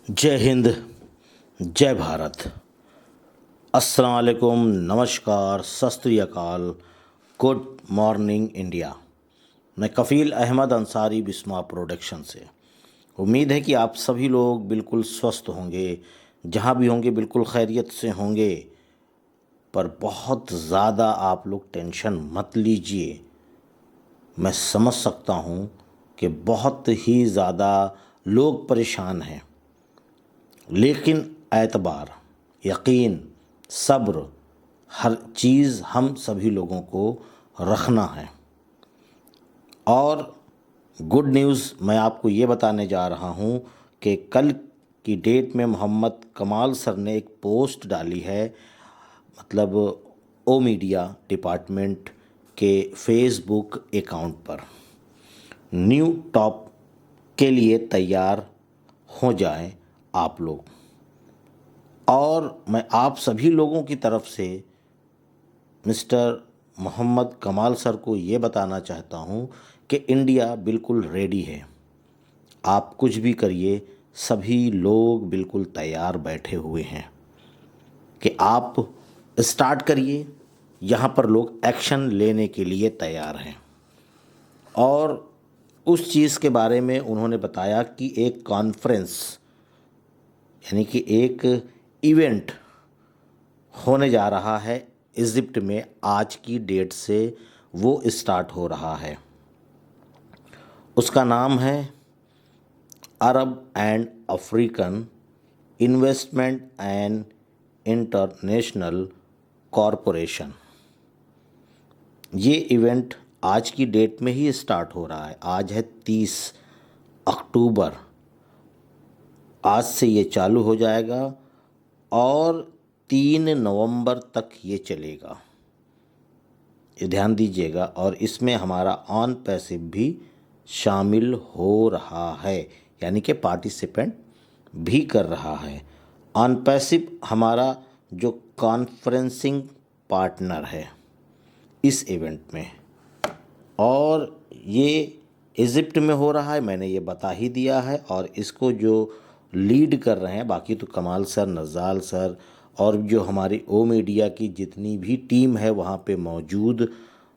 जय हिंद, जय भारत, अस्सलाम वालेकुम, नमस्कार, सत श्री अकाल, गुड मॉर्निंग इंडिया। मैं कफ़ील अहमद अंसारी, बिस्मा प्रोडक्शन से। उम्मीद है कि आप सभी लोग बिल्कुल स्वस्थ होंगे, जहाँ भी होंगे बिल्कुल खैरियत से होंगे। पर बहुत ज़्यादा आप लोग टेंशन मत लीजिए। मैं समझ सकता हूँ कि बहुत ही ज़्यादा लोग परेशान हैं, लेकिन एतबार, यकीन, सब्र, हर चीज़ हम सभी लोगों को रखना है। और गुड न्यूज़ मैं आपको ये बताने जा रहा हूँ कि कल की डेट में मोहम्मद कमाल सर ने एक पोस्ट डाली है, मतलब ओ मीडिया डिपार्टमेंट के फेसबुक अकाउंट पर, न्यू टॉप के लिए तैयार हो जाएं आप लोग। और मैं आप सभी लोगों की तरफ से मिस्टर मोहम्मद कमाल सर को ये बताना चाहता हूँ कि इंडिया बिल्कुल रेडी है। आप कुछ भी करिए, सभी लोग बिल्कुल तैयार बैठे हुए हैं कि आप स्टार्ट करिए। यहाँ पर लोग एक्शन लेने के लिए तैयार हैं। और उस चीज़ के बारे में उन्होंने बताया कि एक कॉन्फ्रेंस, यानी कि एक इवेंट होने जा रहा है इजिप्ट में। आज की डेट से वो स्टार्ट हो रहा है। उसका नाम है Arab and African investment and international corporation. ये इवेंट आज की डेट में ही स्टार्ट हो रहा है। आज है 30 अक्टूबर। आज से ये चालू हो जाएगा और 3 नवंबर तक ये चलेगा। ये ध्यान दीजिएगा। और इसमें हमारा ऑन पैसिव भी शामिल हो रहा है, यानी कि पार्टिसिपेंट भी कर रहा है। ऑन पैसिव हमारा जो कॉन्फ्रेंसिंग पार्टनर है इस इवेंट में। और ये इजिप्ट में हो रहा है, मैंने ये बता ही दिया है। और इसको जो लीड कर रहे हैं, बाकी तो कमाल सर, नज़ाल सर और जो हमारी ओ मीडिया की जितनी भी टीम है वहाँ पे मौजूद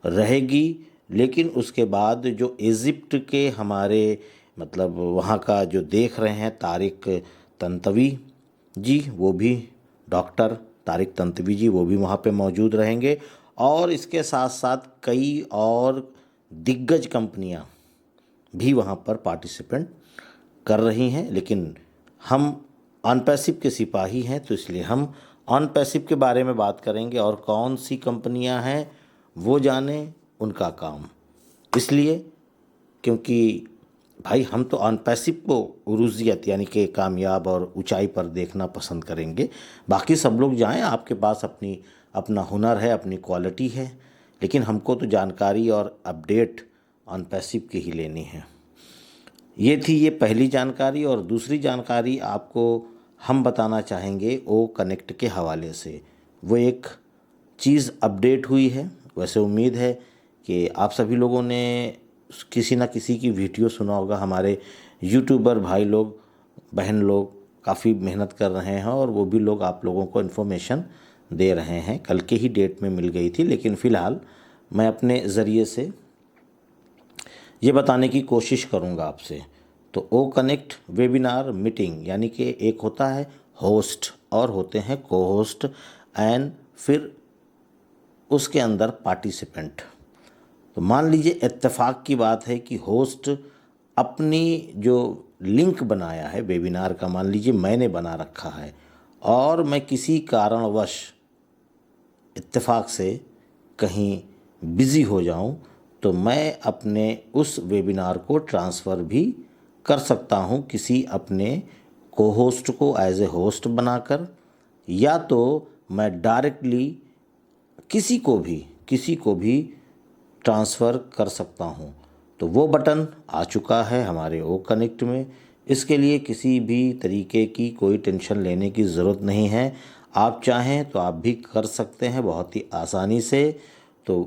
रहेगी। लेकिन उसके बाद जो इजिप्ट के हमारे, मतलब वहाँ का जो देख रहे हैं, तारिक तंतवी जी, वो भी, डॉक्टर तारिक तंतवी जी, वो भी वहाँ पे मौजूद रहेंगे। और इसके साथ साथ कई और दिग्गज कंपनियां भी वहाँ पर पार्टिसिपेंट कर रही हैं। लेकिन हम ऑन पैसिव के सिपाही हैं, तो इसलिए हम ऑन पैसिव के बारे में बात करेंगे। और कौन सी कंपनियां हैं वो जाने, उनका काम। इसलिए क्योंकि भाई हम तो ऑन पैसिव को उरूजियत, यानी कि कामयाब और ऊंचाई पर देखना पसंद करेंगे। बाकी सब लोग जाएं, आपके पास अपना हुनर है, अपनी क्वालिटी है, लेकिन हमको तो जानकारी और अपडेट ऑन पैसिव की ही लेनी है। ये थी ये पहली जानकारी। और दूसरी जानकारी आपको हम बताना चाहेंगे ओ कनेक्ट के हवाले से। वो एक चीज़ अपडेट हुई है। वैसे उम्मीद है कि आप सभी लोगों ने किसी ना किसी की वीडियो सुना होगा। हमारे यूट्यूबर भाई लोग, बहन लोग काफ़ी मेहनत कर रहे हैं और वो भी लोग आप लोगों को इन्फॉर्मेशन दे रहे हैं। कल के ही डेट में मिल गई थी, लेकिन फ़िलहाल मैं अपने ज़रिए से ये बताने की कोशिश करूँगा आपसे। तो ओ कनेक्ट वेबिनार मीटिंग, यानी कि एक होता है होस्ट और होते हैं को होस्ट, एंड फिर उसके अंदर पार्टिसिपेंट। तो मान लीजिए इत्तेफाक की बात है कि होस्ट अपनी जो लिंक बनाया है वेबिनार का, मान लीजिए मैंने बना रखा है, और मैं किसी कारणवश इत्तेफाक से कहीं बिज़ी हो जाऊं, तो मैं अपने उस वेबिनार को ट्रांसफ़र भी कर सकता हूं किसी अपने को होस्ट को एज ए होस्ट बनाकर, या तो मैं डायरेक्टली किसी को भी ट्रांसफ़र कर सकता हूं। तो वो बटन आ चुका है हमारे ओ कनेक्ट में। इसके लिए किसी भी तरीके की कोई टेंशन लेने की ज़रूरत नहीं है। आप चाहें तो आप भी कर सकते हैं बहुत ही आसानी से। तो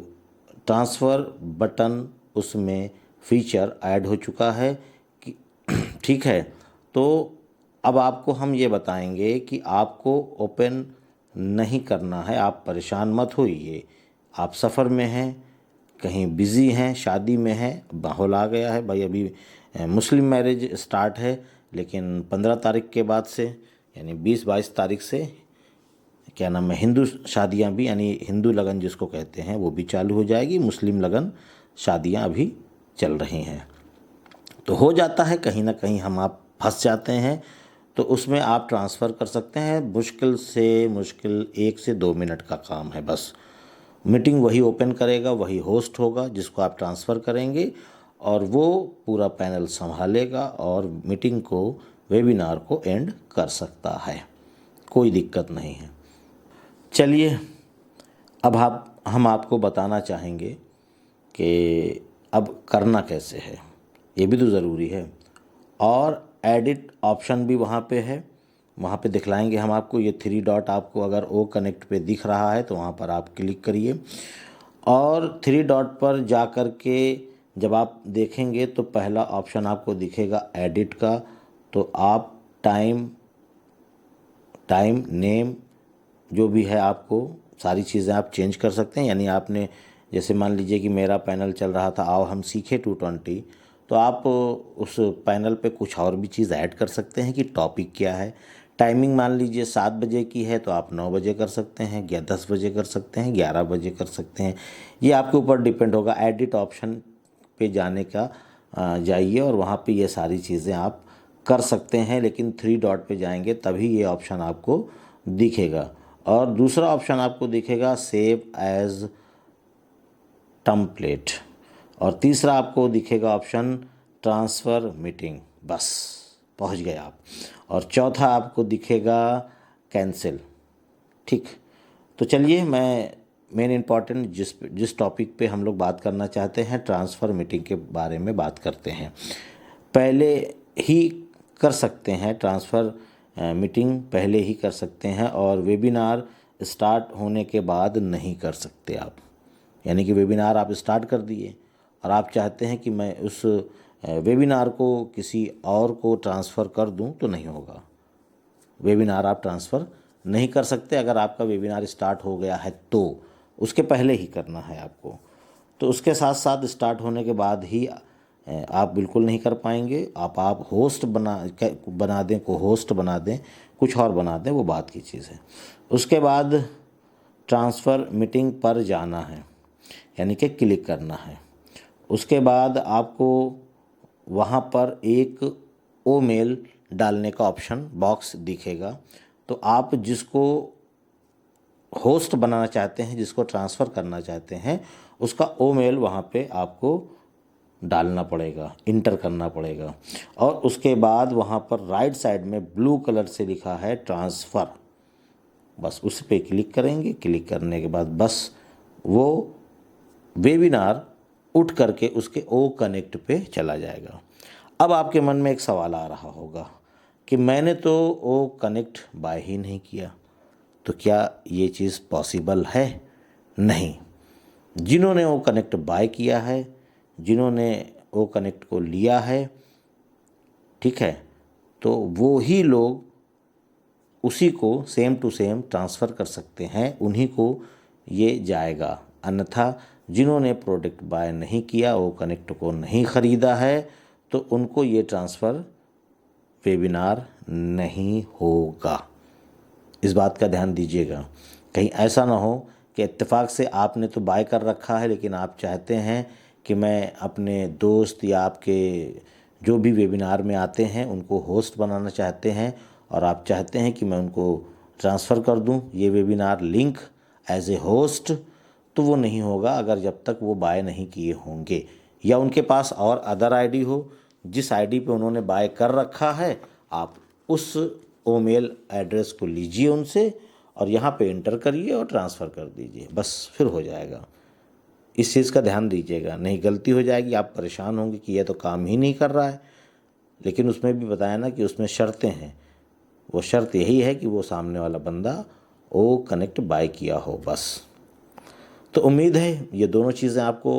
ट्रांसफ़र बटन उसमें फीचर ऐड हो चुका है कि ठीक है। तो अब आपको हम ये बताएंगे कि आपको ओपन नहीं करना है। आप परेशान मत होइए। आप सफ़र में हैं, कहीं बिज़ी हैं, शादी में हैं, माहौल आ गया है भाई। अभी मुस्लिम मैरिज स्टार्ट है, लेकिन 15 तारीख के बाद से यानी 20-22 तारीख से क्या नाम है, हिंदू शादियां भी यानी हिंदू लगन जिसको कहते हैं वो भी चालू हो जाएगी। मुस्लिम लगन शादियां अभी चल रही हैं। तो हो जाता है कहीं ना कहीं हम आप फंस जाते हैं, तो उसमें आप ट्रांसफ़र कर सकते हैं। मुश्किल से मुश्किल 1 से 2 मिनट का काम है बस। मीटिंग वही ओपन करेगा, वही होस्ट होगा जिसको आप ट्रांसफ़र करेंगे, और वो पूरा पैनल संभालेगा और मीटिंग को, वेबिनार को एंड कर सकता है। कोई दिक्कत नहीं है। चलिए, अब हम आपको बताना चाहेंगे कि अब करना कैसे है, ये भी तो ज़रूरी है। और एडिट ऑप्शन भी वहाँ पे है, वहाँ पे दिखलाएंगे हम आपको। ये 3 डॉट आपको अगर ओ कनेक्ट पे दिख रहा है तो वहाँ पर आप क्लिक करिए, और 3 डॉट पर जा कर के जब आप देखेंगे तो पहला ऑप्शन आपको दिखेगा एडिट का। तो आप टाइम नेम जो भी है, आपको सारी चीज़ें आप चेंज कर सकते हैं। यानी आपने जैसे मान लीजिए कि मेरा पैनल चल रहा था आओ हम सीखे 220, तो आप उस पैनल पे कुछ और भी चीज़ ऐड कर सकते हैं कि टॉपिक क्या है। टाइमिंग मान लीजिए 7 बजे की है तो आप 9 बजे कर सकते हैं, या 10 बजे कर सकते हैं, 11 बजे कर सकते हैं। ये आपके ऊपर डिपेंड होगा। एडिट ऑप्शन पे जाने का जाइए और वहाँ पे ये सारी चीज़ें आप कर सकते हैं, लेकिन 3 डॉट पे जाएंगे तभी ये ऑप्शन आपको दिखेगा। और दूसरा ऑप्शन आपको दिखेगा सेव एज टेम्पलेट, और तीसरा आपको दिखेगा ऑप्शन ट्रांसफ़र मीटिंग। बस पहुंच गए आप। और चौथा आपको दिखेगा कैंसिल। ठीक, तो चलिए मैं मेन इम्पॉर्टेंट जिस टॉपिक पे हम लोग बात करना चाहते हैं, ट्रांसफ़र मीटिंग के बारे में बात करते हैं। पहले ही कर सकते हैं ट्रांसफ़र मीटिंग, पहले ही कर सकते हैं, और वेबिनार स्टार्ट होने के बाद नहीं कर सकते आप। यानी कि वेबिनार आप स्टार्ट कर दिए और आप चाहते हैं कि मैं उस वेबिनार को किसी और को ट्रांसफ़र कर दूं, तो नहीं होगा। वेबिनार आप ट्रांसफ़र नहीं कर सकते। अगर आपका वेबिनार स्टार्ट हो गया है तो उसके पहले ही करना है आपको। तो उसके साथ साथ स्टार्ट होने के बाद ही आप बिल्कुल नहीं कर पाएंगे। आप होस्ट बना दें, को होस्ट बना दें, कुछ और बना दें, वो बात की चीज़ है। उसके बाद ट्रांसफ़र मीटिंग पर जाना है, यानी कि क्लिक करना है। उसके बाद आपको वहाँ पर एक ओ मेल डालने का ऑप्शन बॉक्स दिखेगा। तो आप जिसको होस्ट बनाना चाहते हैं, जिसको ट्रांसफ़र करना चाहते हैं, उसका ओ मेल वहाँ पे आपको डालना पड़ेगा, इंटर करना पड़ेगा। और उसके बाद वहाँ पर राइट साइड में ब्लू कलर से लिखा है ट्रांसफ़र, बस उस पर क्लिक करेंगे। क्लिक करने के बाद बस वो वेबिनार उठ करके उसके ओ कनेक्ट पे चला जाएगा। अब आपके मन में एक सवाल आ रहा होगा कि मैंने तो ओ कनेक्ट बाय ही नहीं किया, तो क्या ये चीज़ पॉसिबल है? नहीं। जिन्होंने ओ कनेक्ट बाय किया है, जिन्होंने ओ कनेक्ट को लिया है, ठीक है, तो वो ही लोग उसी को सेम टू सेम ट्रांसफ़र कर सकते हैं, उन्हीं को ये जाएगा। अन्यथा जिन्होंने प्रोडक्ट बाय नहीं किया, वो कनेक्ट को नहीं ख़रीदा है, तो उनको ये ट्रांसफ़र वेबिनार नहीं होगा। इस बात का ध्यान दीजिएगा। कहीं ऐसा ना हो कि इत्तेफाक से आपने तो बाय कर रखा है, लेकिन आप चाहते हैं कि मैं अपने दोस्त या आपके जो भी वेबिनार में आते हैं उनको होस्ट बनाना चाहते हैं, और आप चाहते हैं कि मैं उनको ट्रांसफ़र कर दूं ये webinar link as a host, तो वो नहीं होगा अगर जब तक वो बाय नहीं किए होंगे, या उनके पास और अदर आईडी हो जिस आईडी पे उन्होंने बाय कर रखा है। आप उस ईमेल एड्रेस को लीजिए उनसे और यहाँ पे इंटर करिए और ट्रांसफ़र कर दीजिए, बस फिर हो जाएगा। इस चीज़ का ध्यान दीजिएगा, नहीं गलती हो जाएगी, आप परेशान होंगे कि यह तो काम ही नहीं कर रहा है। लेकिन उसमें भी बताया ना कि उसमें शर्तें हैं। वो शर्त यही है कि वो सामने वाला बंदा ओ कनेक्ट बाय किया हो, बस। तो उम्मीद है ये दोनों चीज़ें आपको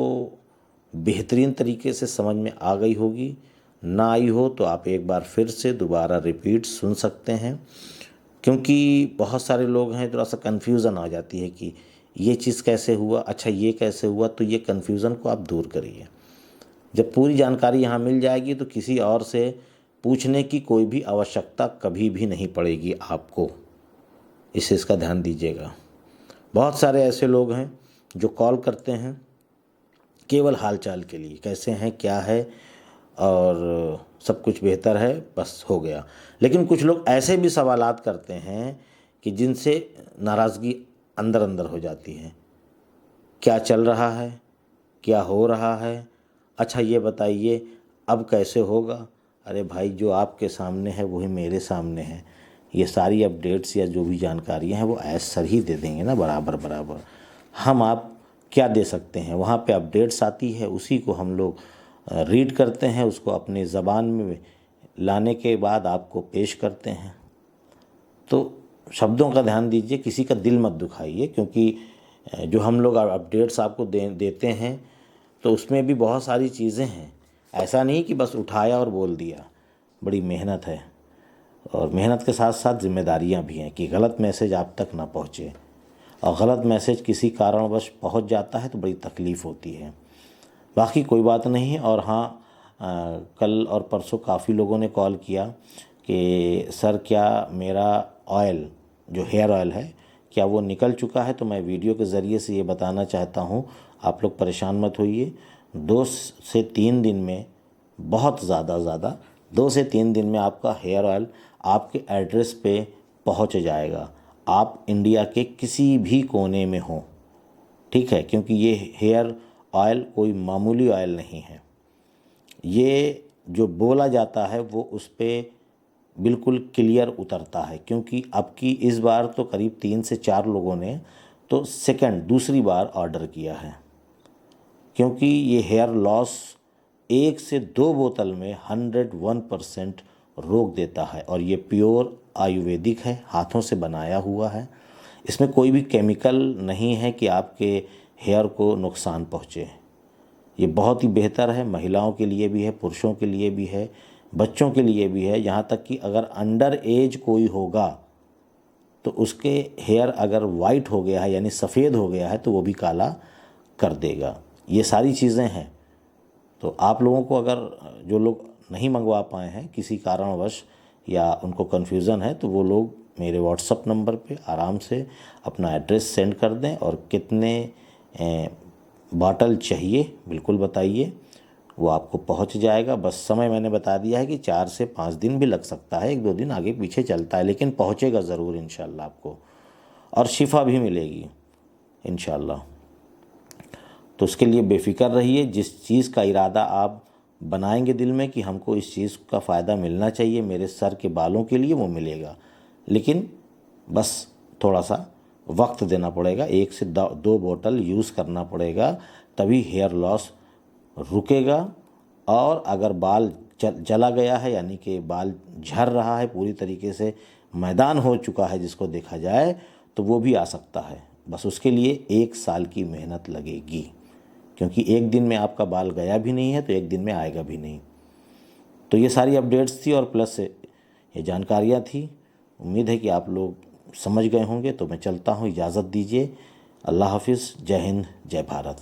बेहतरीन तरीके से समझ में आ गई होगी। ना आई हो तो आप एक बार फिर से दोबारा रिपीट सुन सकते हैं, क्योंकि बहुत सारे लोग हैं थोड़ा सा कन्फ्यूज़न आ जाती है कि ये चीज़ कैसे हुआ, अच्छा ये कैसे हुआ। तो ये कन्फ्यूज़न को आप दूर करिए। जब पूरी जानकारी यहाँ मिल जाएगी तो किसी और से पूछने की कोई भी आवश्यकता कभी भी नहीं पड़ेगी आपको। इस चीज़ का ध्यान दीजिएगा। बहुत सारे ऐसे लोग हैं जो कॉल करते हैं केवल हालचाल के लिए, कैसे हैं, क्या है, और सब कुछ बेहतर है, बस हो गया। लेकिन कुछ लोग ऐसे भी सवालात करते हैं कि जिनसे नाराज़गी अंदर अंदर हो जाती है। क्या चल रहा है, क्या हो रहा है, अच्छा ये बताइए अब कैसे होगा। अरे भाई, जो आपके सामने है वही मेरे सामने है। ये सारी अपडेट्स या जो भी जानकारियाँ हैं वो ऐज सर ही दे देंगे ना, बराबर बराबर। हम आप क्या दे सकते हैं, वहाँ पे अपडेट्स आती है, उसी को हम लोग रीड करते हैं, उसको अपनी ज़बान में लाने के बाद आपको पेश करते हैं। तो शब्दों का ध्यान दीजिए, किसी का दिल मत दुखाइए, क्योंकि जो हम लोग अपडेट्स आपको देते हैं तो उसमें भी बहुत सारी चीज़ें हैं। ऐसा नहीं कि बस उठाया और बोल दिया, बड़ी मेहनत है, और मेहनत के साथ साथ जिम्मेदारियां भी हैं कि गलत मैसेज आप तक ना पहुंचे। और गलत मैसेज किसी कारणवश पहुंच जाता है तो बड़ी तकलीफ़ होती है। बाकी कोई बात नहीं है। और हाँ, कल और परसों काफ़ी लोगों ने कॉल किया कि सर क्या मेरा ऑयल जो हेयर ऑयल है क्या वो निकल चुका है। तो मैं वीडियो के ज़रिए से ये बताना चाहता हूँ, आप लोग परेशान मत होइए। 2 से 3 दिन में, बहुत ज़्यादा 2 से 3 दिन में आपका हेयर ऑयल आपके एड्रेस पे पहुंच जाएगा, आप इंडिया के किसी भी कोने में हो। ठीक है, क्योंकि ये हेयर ऑयल कोई मामूली ऑयल नहीं है। ये जो बोला जाता है वो उस पर बिल्कुल क्लियर उतरता है, क्योंकि अब की इस बार तो करीब 3 से 4 लोगों ने तो दूसरी बार ऑर्डर किया है, क्योंकि ये हेयर लॉस 1 से 2 बोतल में 101% रोक देता है। और ये प्योर आयुर्वेदिक है, हाथों से बनाया हुआ है। इसमें कोई भी केमिकल नहीं है कि आपके हेयर को नुकसान पहुँचे। ये बहुत ही बेहतर है, महिलाओं के लिए भी है, पुरुषों के लिए भी है, बच्चों के लिए भी है। यहाँ तक कि अगर अंडर एज कोई होगा तो उसके हेयर अगर वाइट हो गया है, यानी सफ़ेद हो गया है, तो वो भी काला कर देगा। ये सारी चीज़ें हैं। तो आप लोगों को, अगर जो लोग नहीं मंगवा पाए हैं किसी कारणवश या उनको कन्फ्यूज़न है, तो वो लोग मेरे व्हाट्सअप नंबर पे आराम से अपना एड्रेस सेंड कर दें और कितने बॉटल चाहिए बिल्कुल बताइए, वो आपको पहुंच जाएगा। बस समय मैंने बता दिया है कि 4 से 5 दिन भी लग सकता है, 1-2 दिन आगे पीछे चलता है, लेकिन पहुंचेगा ज़रूर इंशाल्लाह आपको, और शिफा भी मिलेगी इंशाल्लाह। तो उसके लिए बेफिक्र रहिए। जिस चीज़ का इरादा आप बनाएंगे दिल में कि हमको इस चीज़ का फ़ायदा मिलना चाहिए मेरे सर के बालों के लिए, वो मिलेगा। लेकिन बस थोड़ा सा वक्त देना पड़ेगा, 1 से 2 बोतल यूज़ करना पड़ेगा, तभी हेयर लॉस रुकेगा। और अगर बाल जला गया है, यानी कि बाल झड़ रहा है, पूरी तरीके से मैदान हो चुका है जिसको देखा जाए, तो वो भी आ सकता है। बस उसके लिए 1 साल की मेहनत लगेगी, क्योंकि एक दिन में आपका बाल गया भी नहीं है तो एक दिन में आएगा भी नहीं। तो ये सारी अपडेट्स थी और प्लस ये जानकारियाँ थी। उम्मीद है कि आप लोग समझ गए होंगे। तो मैं चलता हूँ, इजाज़त दीजिए। अल्लाह हाफिज़। जय हिंद, जय भारत।